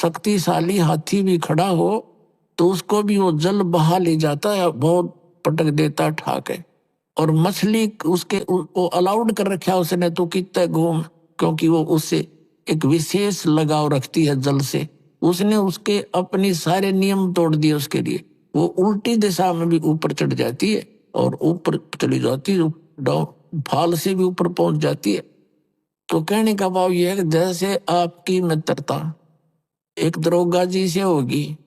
शक्तिशाली हाथी भी खड़ा हो तो उसको भी वो जल बहा ले जाता है, बहुत पटक देता है ठाके। और मछली उसके वो अलाउड कर रखा है उसने तो कितना घूम, क्योंकि वो उससे एक विशेष लगाव रखती है जल से। उसने उसके अपनी सारे नियम तोड़ दिए उसके लिए। वो उल्टी दिशा में भी ऊपर चढ़ जाती है और ऊपर चली जाती है, फाल से भी ऊपर पहुंच जाती है। तो कहने का भाव यह है कि जैसे आपकी मित्रता एक दरोगा जी से होगी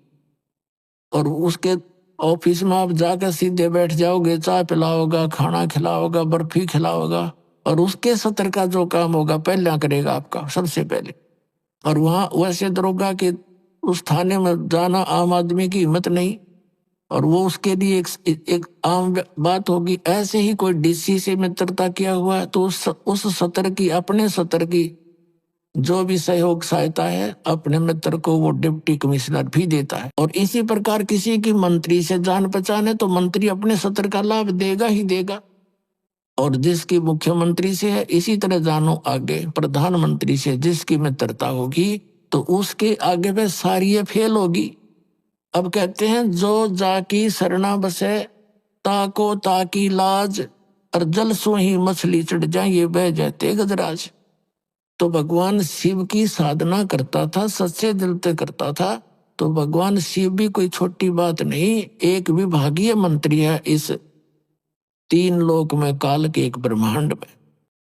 और उसके ऑफिस में आप जाकर सीधे बैठ जाओगे, चाय पिलाओगा, खाना खिलाओगा, बर्फी खिलाओगा, और उसके सत्र का जो काम होगा पहला करेगा आपका सबसे पहले। और वहां वैसे दरोगा के उस थाने में जाना आम आदमी की हिम्मत नहीं, और वो उसके लिए एक आम बात होगी। ऐसे ही कोई डीसी से मित्रता किया हुआ है तो उस सत्र की, अपने सत्र की जो भी सहयोग सहायता है अपने मित्र को वो डिप्टी कमिश्नर भी देता है। और इसी प्रकार किसी की मंत्री से जान पहचान है तो मंत्री अपने सत्र का लाभ देगा ही देगा। और जिसकी मुख्यमंत्री से है, इसी तरह जानो आगे प्रधानमंत्री से जिसकी मित्रता होगी तो उसके आगे पे सारी फेल होगी। अब कहते हैं जो जाकी शरणा बसे ताको ताकी लाज, और जल सो ही मछली चढ़ जाए ये बह जाते गजराज। तो भगवान शिव की साधना करता था, सच्चे दिल से करता था, तो भगवान शिव भी कोई छोटी बात नहीं, एक विभागीय मंत्री है इस 3 लोक में, काल के एक ब्रह्मांड में।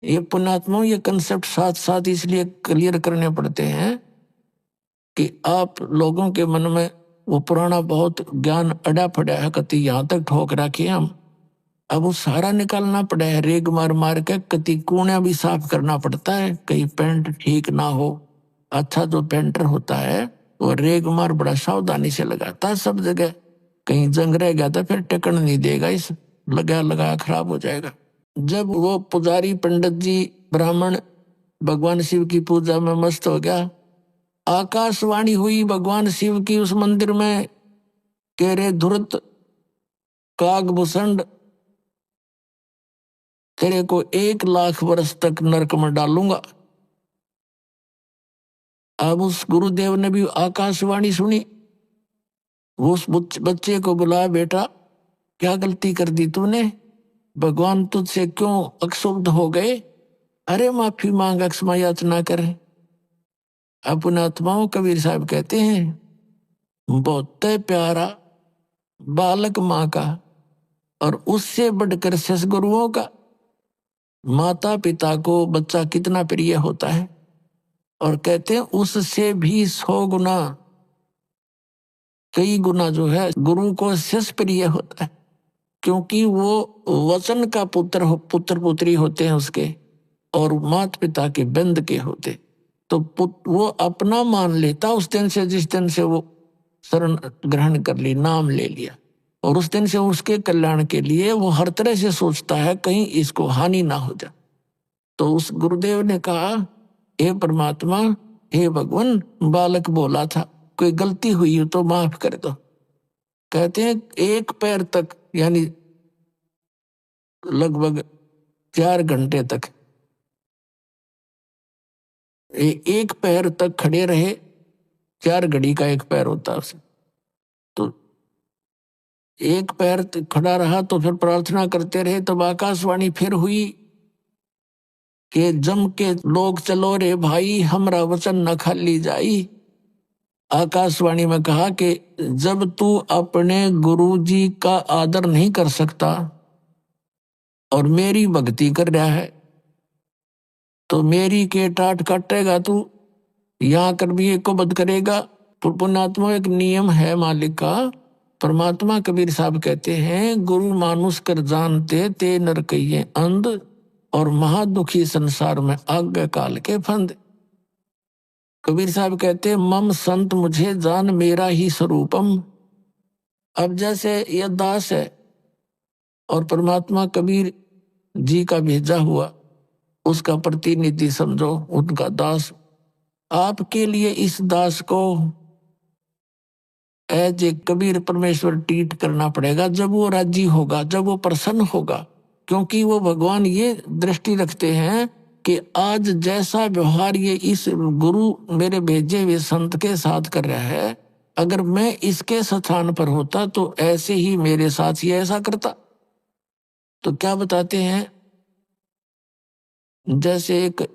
ये पुण्यात्माओं ये कंसेप्ट साथ साथ इसलिए क्लियर करने पड़ते हैं कि आप लोगों के मन में वो पुराना बहुत ज्ञान अड़ा पड़ा है, कति यहाँ तक ठोक रखी हम, अब वो सारा निकालना पड़ा है। रेग मार मार के कति कूणा भी साफ करना पड़ता है, कहीं पेंट ठीक ना हो। अच्छा जो पेंटर होता है वो रेग मार बड़ा सावधानी से लगाता है सब जगह, कहीं जंग रह गया तो फिर टिकन नहीं देगा, इस लगा लगा खराब हो जाएगा। जब वो पुजारी पंडित जी ब्राह्मण भगवान शिव की पूजा में मस्त हो गया, आकाशवाणी हुई भगवान शिव की उस मंदिर में, कह रे धुरत कागभूषण तेरे को 1 लाख वर्ष तक नरक में डालूंगा। अब उस गुरुदेव ने भी आकाशवाणी सुनी, वो उस बच्चे को बुलाया, बेटा क्या गलती कर दी तूने, भगवान तुझसे क्यों अक्षुब्ध हो गए, अरे माफी मांग, क्षमा याचना कर। अपने आत्माओं कबीर साहब कहते हैं बहुत प्यारा बालक माँ का, और उससे बढ़कर ससगुरुओं का। माता पिता को बच्चा कितना प्रिय होता है, और कहते हैं उससे भी 100 गुना, कई गुना जो है गुरु को शिष्य प्रिय होता है, क्योंकि वो वचन का पुत्र पुत्री होते हैं उसके, और माता पिता के बंद के होते। तो वो अपना मान लेता उस दिन से, जिस दिन से वो शरण ग्रहण कर ली, नाम ले लिया, और उस दिन से उसके कल्याण के लिए वो हर तरह से सोचता है कहीं इसको हानि ना हो जाए। तो उस गुरुदेव ने कहा हे परमात्मा, हे भगवान, बालक बोला था, कोई गलती हुई हो तो माफ कर दो। कहते हैं 1 पैर तक, यानी लगभग 4 घंटे तक 1 पैर तक खड़े रहे। 4 घड़ी का 1 पैर होता है उसे, तो 1 पैर खड़ा रहा तो फिर प्रार्थना करते रहे। तब आकाशवाणी फिर हुई कि जम के लोग चलो रे भाई, हमरा वचन न खाली जाई। आकाशवाणी में कहा कि जब तू अपने गुरु जी का आदर नहीं कर सकता और मेरी भक्ति कर रहा है तो मेरी के टाट काटेगा तू, यहाँ कर भी एक को बद करेगा। तो पुण्यात्मा एक नियम है मालिक का। परमात्मा कबीर साहब कहते हैं गुरु मानुष कर जानते ते नर कहिए अंध, और महादुखी संसार में आज्ञा काल के फंद। कबीर साहब कहते हैं मम संत मुझे जान मेरा ही स्वरूपम। अब जैसे यह दास है और परमात्मा कबीर जी का भेजा हुआ उसका प्रतिनिधि समझो, उनका दास, आपके लिए इस दास को एज ए कबीर परमेश्वर ट्रीट करना पड़ेगा जब वो राजी होगा, जब वो प्रसन्न होगा। क्योंकि वो भगवान ये दृष्टि रखते हैं कि आज जैसा व्यवहार ये इस गुरु मेरे भेजे हुए संत के साथ कर रहा है, अगर मैं इसके स्थान पर होता तो ऐसे ही मेरे साथ ये ऐसा करता। तो क्या बताते हैं, जैसे एक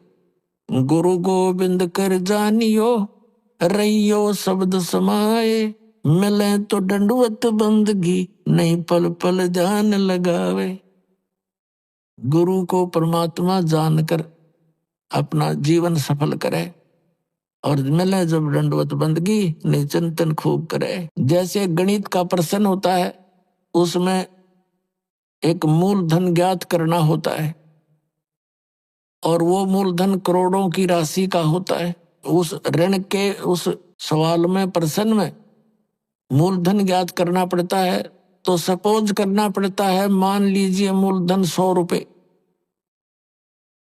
गुरु गोविंद कर जानियो, रहियो शब्द समाए, मिले तो दंडवत बंदगी, नहीं पल पल ध्यान लगावे। गुरु को परमात्मा जानकर अपना जीवन सफल करे, और मिले जब दंडवत बंदगी, नहीं चिंतन खूब करे। जैसे गणित का प्रश्न होता है, उसमें एक मूलधन ज्ञात करना होता है, और वो मूलधन करोड़ों की राशि का होता है। उस ऋण के उस सवाल में, प्रश्न में मूलधन ज्ञात करना पड़ता है। तो सपोज करना पड़ता है, मान लीजिए मूलधन 100 रुपए,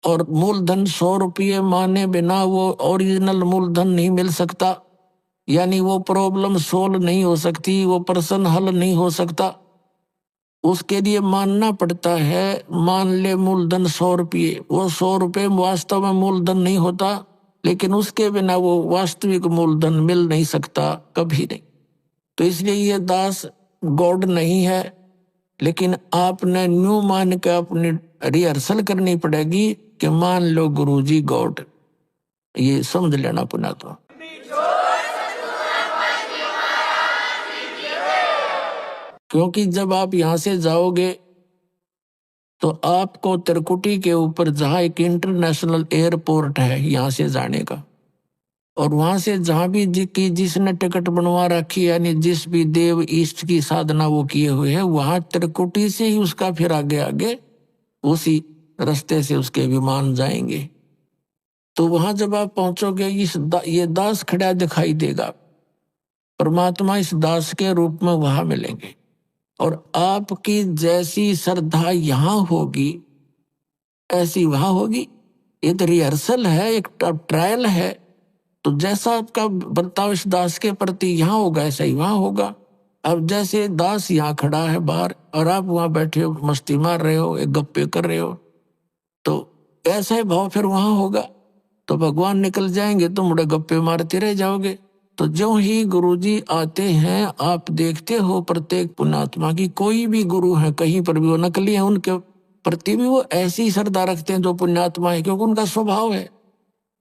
और मूलधन 100 रुपये माने बिना वो ओरिजिनल मूलधन नहीं मिल सकता, यानी वो प्रॉब्लम सोल्व नहीं हो सकती, वो प्रश्न हल नहीं हो सकता। उसके लिए मानना पड़ता है, मान ले मूलधन 100 रुपये, वो 100 रुपये वास्तव में मूलधन नहीं होता, लेकिन उसके बिना वो वास्तविक मूलधन मिल नहीं सकता, कभी नहीं। तो इसलिए ये दास गॉड नहीं है, लेकिन आपने न्यू मान के अपनी रिहर्सल करनी पड़ेगी कि मान लो गुरुजी गॉड, ये समझ लेना पुना। तो क्योंकि जब आप यहां से जाओगे तो आपको त्रिकुटी के ऊपर, जहां एक इंटरनेशनल एयरपोर्ट है यहां से जाने का, और वहां से जहां भी जिसने टिकट बनवा रखी, यानी जिस भी देव ईष्ट की साधना वो किए हुए है, वहां त्रिकुटी से ही उसका फिर आगे आगे उसी रास्ते से उसके विमान जाएंगे। तो वहां जब आप पहुंचोगे, ये दास खड़ा दिखाई देगा, परमात्मा इस दास के रूप में वहां मिलेंगे, और आपकी जैसी श्रद्धा यहां होगी ऐसी वहां होगी। ये तो रिहर्सल है, एक ट्रायल है। तो जैसा आपका बर्ताव इस दास के प्रति यहाँ होगा, ऐसा ही वहां होगा। अब जैसे दास यहाँ खड़ा है बाहर, और आप वहां बैठे हो, मस्ती मार रहे हो, एक गप्पे कर रहे हो, तो ऐसा ही भाव फिर वहां होगा। तो भगवान निकल जाएंगे, तुम मुड़े गप्पे मारते रह जाओगे। तो जो ही गुरुजी आते हैं, आप देखते हो प्रत्येक पुण्यात्मा की, कोई भी गुरु है कहीं पर भी, वो नकली है, उनके प्रति भी वो ऐसी श्रद्धा रखते हैं जो पुण्यात्मा है, क्योंकि उनका स्वभाव है।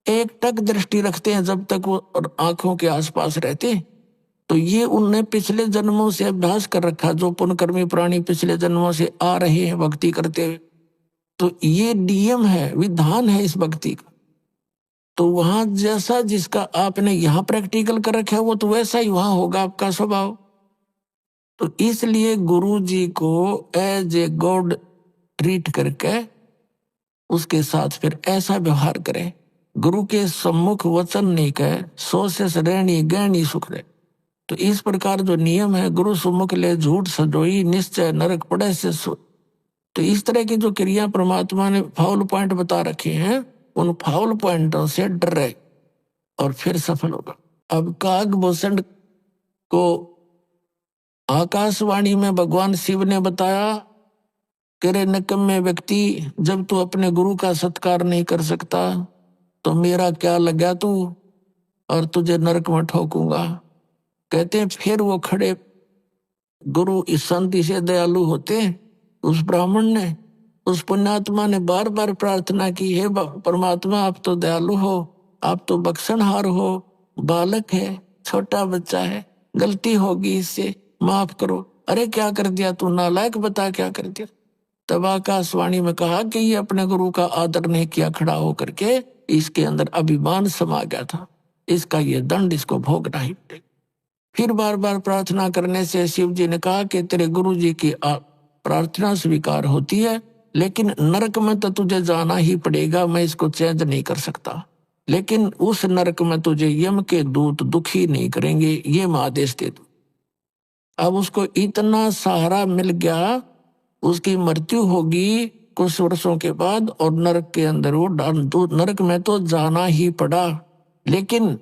एक टक दृष्टि रखते हैं जब तक वो आंखों के आसपास रहते हैं। तो ये उनने पिछले जन्मों से अभ्यास कर रखा, जो पुण्यकर्मी प्राणी पिछले जन्मों से आ रहे हैं भक्ति करते हुए। तो ये नियम है, विधान है इस भक्ति का। तो वहां जैसा जिसका आपने यहाँ प्रैक्टिकल कर रखा है, वो तो वैसा ही वहां होगा आपका स्वभाव। तो इसलिए गुरु जी को एज ए गॉड ट्रीट करके उसके साथ फिर ऐसा व्यवहार करें। गुरु के सम्मुख वचन नहीं कहे, सो से रहनी गहनी सुख रहे। तो इस प्रकार जो नियम है, गुरु सम्मुख ले झूठ सजोई, निश्चय नरक पड़े से सो। तो इस तरह की जो क्रिया परमात्मा ने फाउल पॉइंट बता रखे हैं, उन फाउल पॉइंटों से डरे और फिर सफल होगा। अब कागभूषण को आकाशवाणी में भगवान शिव ने बताया कि रे निकम्मे व्यक्ति, जब तू अपने गुरु का सत्कार नहीं कर सकता तो मेरा क्या लगा तू, और तुझे नरक में ठोकूंगा। कहते हैं फिर वो खड़े गुरु इस संति से दयालु होते। उस ब्राह्मण ने, उस पुण्यात्मा ने बार बार प्रार्थना की, है परमात्मा आप तो दयालु हो, आप तो बख्शनहार हो, बालक है, छोटा बच्चा है, गलती होगी, इससे माफ करो। अरे क्या कर दिया तू नालायक, बता क्या कर दिया। तब आकाशवाणी में कहा कि ये अपने गुरु का आदर नहीं किया, खड़ा होकर के इसके अंदर अभिमान समा गया था, इसका ये दंड इसको भोगना ही पड़ेगा। फिर बार बार प्रार्थना करने से शिव जी ने कहा कि तेरे गुरु जी की प्रार्थना स्वीकार होती है, लेकिन नरक में तो तुझे जाना ही पड़ेगा, मैं इसको चेंज नहीं कर सकता। लेकिन उस नरक में तुझे यम के दूत दुखी नहीं करेंगे, ये मैं आदेश दे दूं। अब उसको इतना सहारा मिल गया, उसकी मृत्यु होगी कुछ वर्षों के बाद, और नरक के अंदर वो नरक में तो जाना ही पड़ा। लेकिन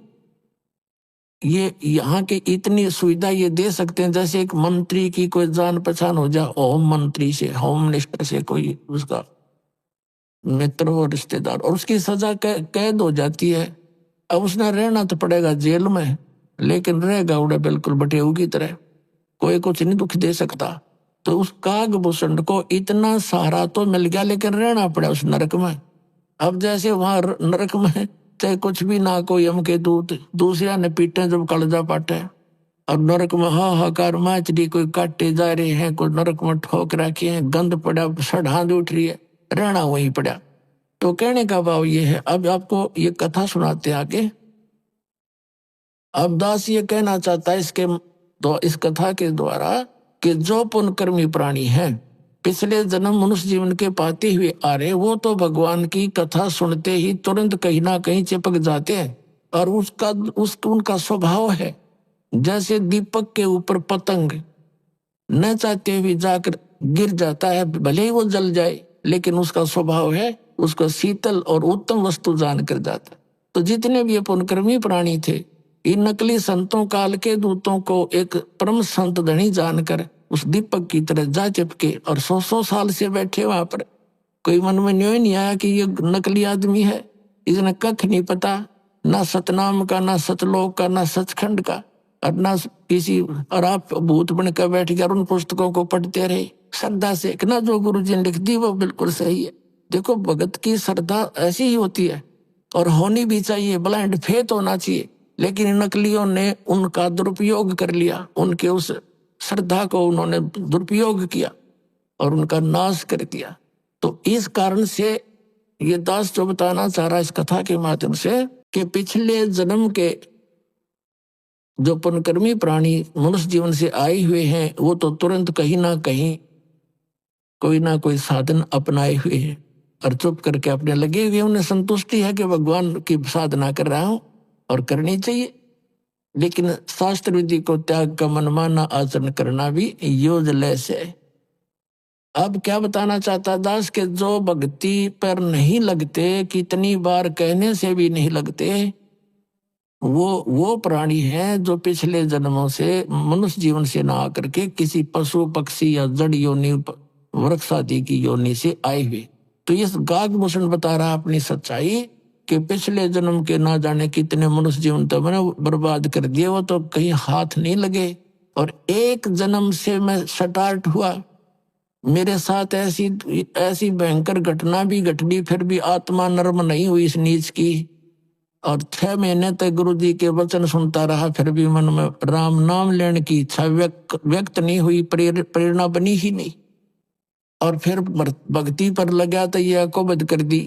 ये यहाँ के इतनी सुविधा ये दे सकते हैं, जैसे एक मंत्री की कोई जान पहचान हो जाए, होम मंत्री से, होम मिनिस्टर से कोई उसका मित्र हो रिश्तेदार, और उसकी सजा कैद हो जाती है। अब उसने रहना तो पड़ेगा जेल में, लेकिन रहेगा उड़े बिल्कुल बटेऊ की तरह, कोई कुछ नहीं दुख दे सकता। तो उस कागभूषण को इतना सहारा तो मिल गया, लेकिन रहना पड़ा उस नरक में। अब जैसे वहां नरक में चाहे कुछ भी ना, कोई यम के दूत दूसरा ने पीटे जब कलजा पाटे, और नरक में हाहाकार माचरी, कोई काटे जा रहे हैं, कोई नरक में ठोक रखे हैं, गंद पड़ा, सड़ांध उठ रही है, रहना वहीं पड़ा। तो कहने का भाव ये है, अब आपको ये कथा सुनाते आगे। अब दास ये कहना चाहता है इस कथा के द्वारा कि जो पुण्यकर्मी प्राणी हैं, पिछले जन्म मनुष्य जीवन के पाते हुए आ रहे, वो तो भगवान की कथा सुनते ही तुरंत कहीं ना कहीं चिपक जाते हैं। और उनका स्वभाव है जैसे दीपक के ऊपर पतंग न चाहते हुए जाकर गिर जाता है, भले ही वो जल जाए, लेकिन उसका स्वभाव है उसको शीतल और उत्तम वस्तु जान कर जाता। तो जितने भी पुण्यकर्मी प्राणी थे, इन नकली संतों काल के दूतों को एक परम संत धनी जानकर उस दीपक की तरह जा चिपके, और 100 साल से बैठे वहां पर। कोई मन में न्योय नहीं आया कि ये नकली आदमी है, इसने कख नहीं पता, ना सतनाम का, ना सतलोक का, ना सचखंड का, और ना किसी, और आप भूत बनकर बैठ गया और उन पुस्तकों को पढ़ते रहे श्रद्धा से कि ना जो गुरु जी ने लिख दी वो बिल्कुल सही है। देखो भगत की श्रद्धा ऐसी ही होती है, और होनी भी चाहिए, ब्लाइंड फेथ होना चाहिए। लेकिन नकलियों ने उनका दुरुपयोग कर लिया, उनके उस श्रद्धा को उन्होंने दुरुपयोग किया और उनका नाश कर दिया। तो इस कारण से ये दास जो बताना चाह रहा है इस कथा के माध्यम से, कि पिछले जन्म के जो पुण्यकर्मी प्राणी मनुष्य जीवन से आए हुए हैं, वो तो तुरंत कहीं ना कहीं कोई ना कोई साधन अपनाए हुए हैं, और चुप करके अपने लगे हुए। उन्हें संतुष्टि है कि भगवान की साधना कर रहा हूं, और करनी चाहिए, लेकिन शास्त्र विधि को त्याग का मनमाना आचरण करना भी यूजलेस है। अब क्या बताना चाहता दास के जो भक्ति पर नहीं लगते, कितनी बार कहने से भी नहीं लगते, वो प्राणी हैं जो पिछले जन्मों से मनुष्य जीवन से ना आकर के किसी पशु पक्षी या जड़ योनि वृक्ष आदि की योनि से आए हुए। तो ये गागभूषण बता रहा अपनी सच्चाई कि पिछले जन्म के ना जाने कितने मनुष्य जीवन तो मैंने बर्बाद कर दिए, वो तो कहीं हाथ नहीं लगे। और एक जन्म से मैं स्टार्ट हुआ, मेरे साथ ऐसी ऐसी भयंकर घटना भी घटनी, फिर भी आत्मा नर्म नहीं हुई इस नीच की। और 6 महीने तक गुरु जी के वचन सुनता रहा, फिर भी मन में राम नाम लेने की इच्छा व्यक्त नहीं हुई, प्रेरणा बनी ही नहीं। और फिर भक्ति पर लगा तो यह को बद कर दी,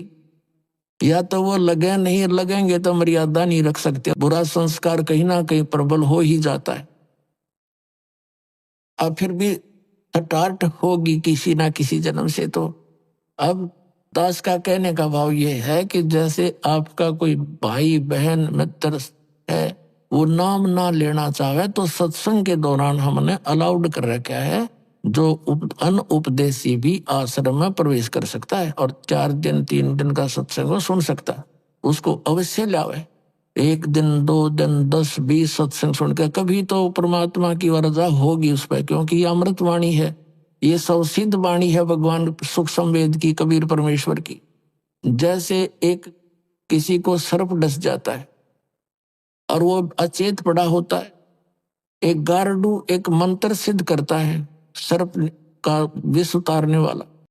या तो वो लगे नहीं, लगेंगे तो मर्यादा नहीं रख सकते, बुरा संस्कार कहीं ना कहीं प्रबल हो ही जाता है। अब फिर भी हटाहट होगी किसी ना किसी जन्म से। तो अब दास का कहने का भाव ये है कि जैसे आपका कोई भाई बहन मित्र है, वो नाम ना लेना चाहे तो सत्संग के दौरान हमने अलाउड कर रखा है, जो अनउपदेशी भी आश्रम में प्रवेश कर सकता है और 4 दिन 3 दिन का सत्संग सुन सकता है। उसको अवश्य लावे, 1 दिन 2 दिन 10 20 सत्संग सुनकर कभी तो परमात्मा की वरदा होगी उस पर, क्योंकि ये अमृत वाणी है, ये सब सिद्ध वाणी है भगवान सुख संवेद की, कबीर परमेश्वर की। जैसे एक किसी को सर्प डस जाता है और वो अचेत पड़ा होता है, एक गारडू एक मंत्र सिद्ध करता है सर्प का विष उतारने वाला,